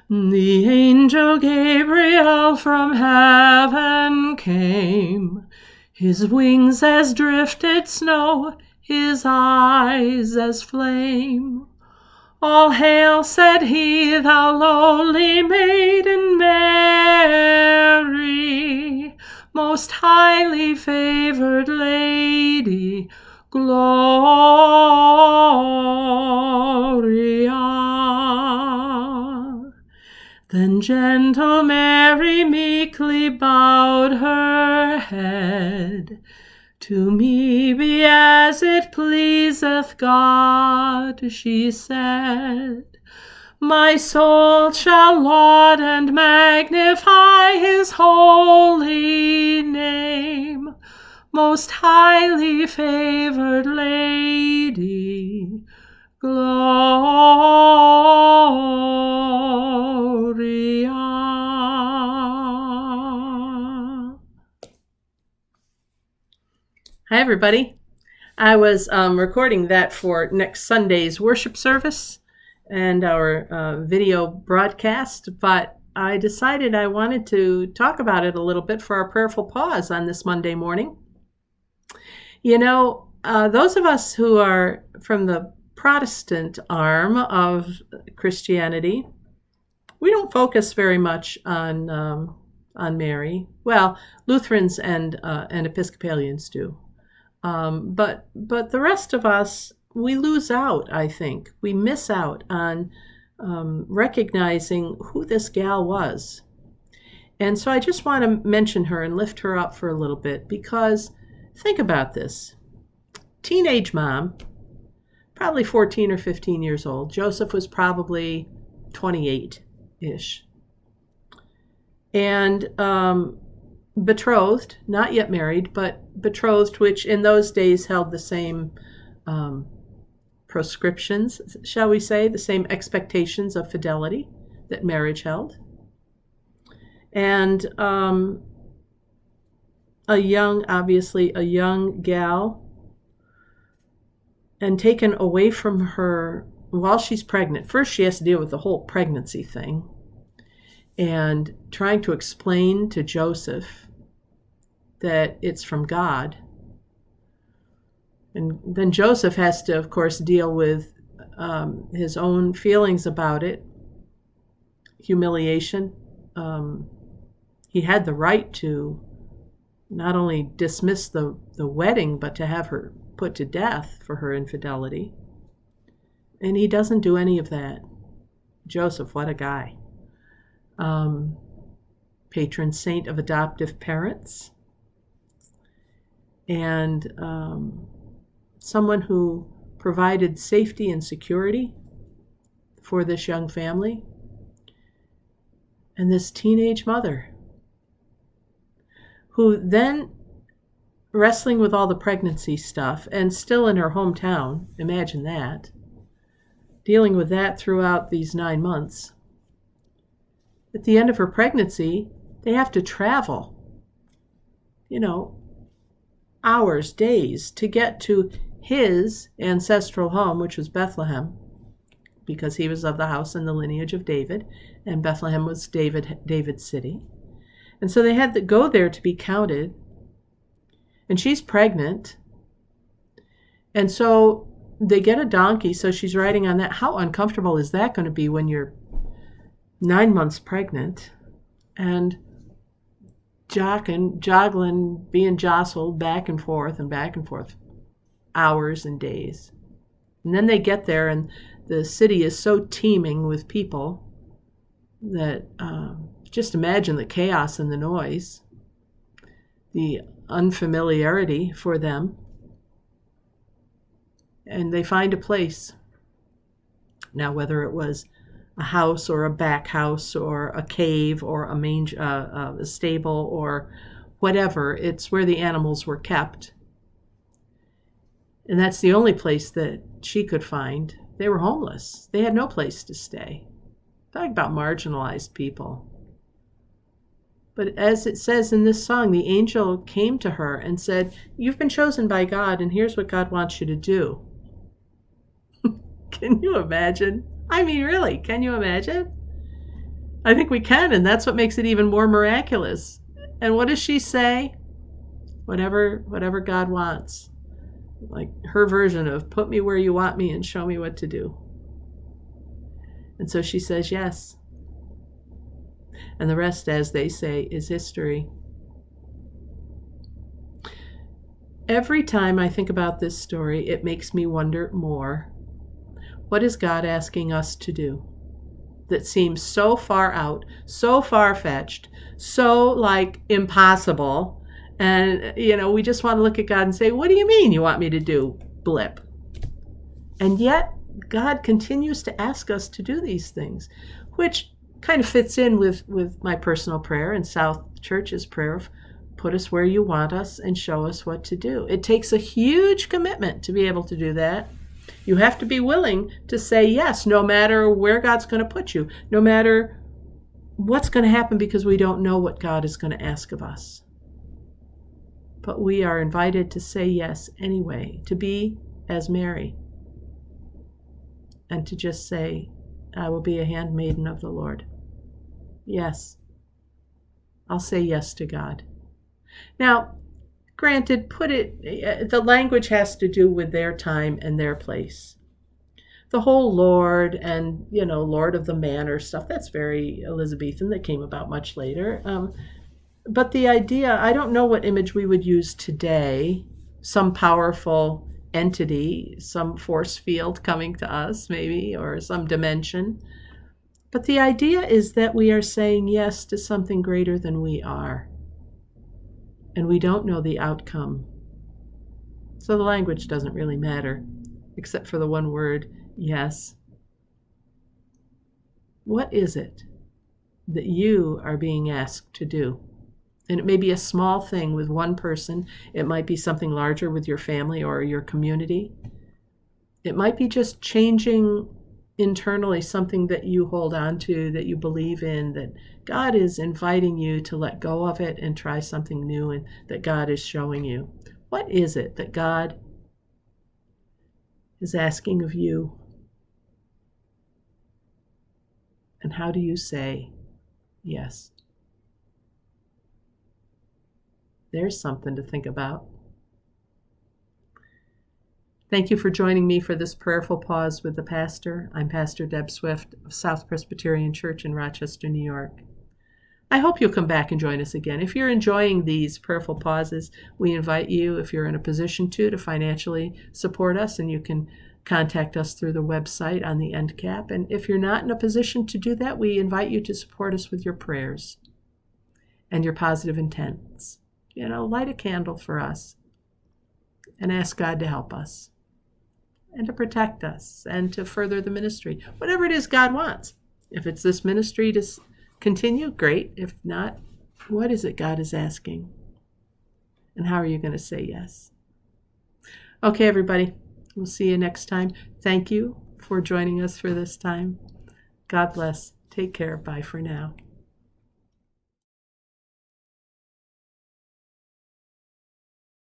The angel Gabriel from heaven came, his wings as drifted snow, his eyes as flame. All hail, said he, thou lowly maiden Mary, most highly favored lady, Gloria. Then gentle Mary meekly bowed her head. To me be as it pleaseth God, she said. My soul shall laud and magnify his holy name, most highly favored lady, Gloria. Hi, everybody. I was recording that for next Sunday's worship service and our video broadcast, but I decided I wanted to talk about it a little bit for our prayerful pause on this Monday morning. You know, those of us who are from the Protestant arm of Christianity, we don't focus very much on Mary. Well, Lutherans and Episcopalians do. But the rest of us, we lose out, I think. We miss out on recognizing who this gal was. And so I just want to mention her and lift her up for a little bit, because think about this. Teenage mom, probably 14 or 15 years old. Joseph was probably 28-ish. And betrothed, not yet married, but betrothed, which in those days held the same proscriptions, shall we say, the same expectations of fidelity that marriage held. And obviously a young gal, and taken away from her while she's pregnant. First, she has to deal with the whole pregnancy thing and trying to explain to Joseph that it's from God. And then Joseph has to, of course, deal with his own feelings about it, humiliation. He had the right to not only dismiss the wedding, but to have her put to death for her infidelity. And he doesn't do any of that. Joseph, what a guy. Patron saint of adoptive parents. And someone who provided safety and security for this young family. And this teenage mother, who then, wrestling with all the pregnancy stuff and still in her hometown, imagine that, dealing with that throughout these 9 months. At the end of her pregnancy, they have to travel, hours, days, to get to his ancestral home, which was Bethlehem, because he was of the house and the lineage of David, and Bethlehem was David's city. And so they had to go there to be counted, and she's pregnant. And so they get a donkey, so she's riding on that. How uncomfortable is that going to be when you're 9 months pregnant and joggling, being jostled back and forth, hours and days. And then they get there, and the city is so teeming with people that just imagine the chaos and the noise, the unfamiliarity for them. And they find a place. Now, whether it was a house or a back house or a cave or a stable or whatever, it's where the animals were kept. And that's the only place that she could find. They were homeless. They had no place to stay. Talk about marginalized people. But as it says in this song, the angel came to her and said, "You've been chosen by God, and here's what God wants you to do." Can you imagine? I mean, really, can you imagine? I think we can, and that's what makes it even more miraculous. And what does she say? Whatever God wants. Like her version of put me where you want me and show me what to do. And so she says yes. And the rest, as they say, is history. Every time I think about this story, it makes me wonder more. What is God asking us to do that seems so far out, so far-fetched, so like impossible? And, we just want to look at God and say, what do you mean you want me to do? Blip. And yet, God continues to ask us to do these things, which kind of fits in with my personal prayer and South Church's prayer of put us where you want us and show us what to do. It takes a huge commitment to be able to do that. You have to be willing to say yes, no matter where God's going to put you, no matter what's going to happen, because we don't know what God is going to ask of us. But we are invited to say yes anyway, to be as Mary, and to just say, I will be a handmaiden of the Lord. Yes, I'll say yes to God. Now, granted, the language has to do with their time and their place. The whole Lord and, Lord of the Manor stuff, that's very Elizabethan. That came about much later. But the idea, I don't know what image we would use today, some powerful entity, some force field coming to us maybe, or some dimension. But the idea is that we are saying yes to something greater than we are. And we don't know the outcome. So the language doesn't really matter, except for the one word, yes. What is it that you are being asked to do? And it may be a small thing with one person. It might be something larger with your family or your community. It might be just changing internally something that you hold on to, that you believe in, that God is inviting you to let go of it and try something new, and that God is showing you. What is it that God is asking of you? And how do you say yes? There's something to think about. Thank you for joining me for this prayerful pause with the pastor. I'm Pastor Deb Swift of South Presbyterian Church in Rochester, New York. I hope you'll come back and join us again. If you're enjoying these prayerful pauses, we invite you, if you're in a position to financially support us, and you can contact us through the website on the end cap. And if you're not in a position to do that, we invite you to support us with your prayers and your positive intents. Light a candle for us and ask God to help us and to protect us and to further the ministry, whatever it is God wants. If it's this ministry to continue, great. If not, what is it God is asking? And how are you going to say yes? Okay, everybody, we'll see you next time. Thank you for joining us for this time. God bless. Take care. Bye for now.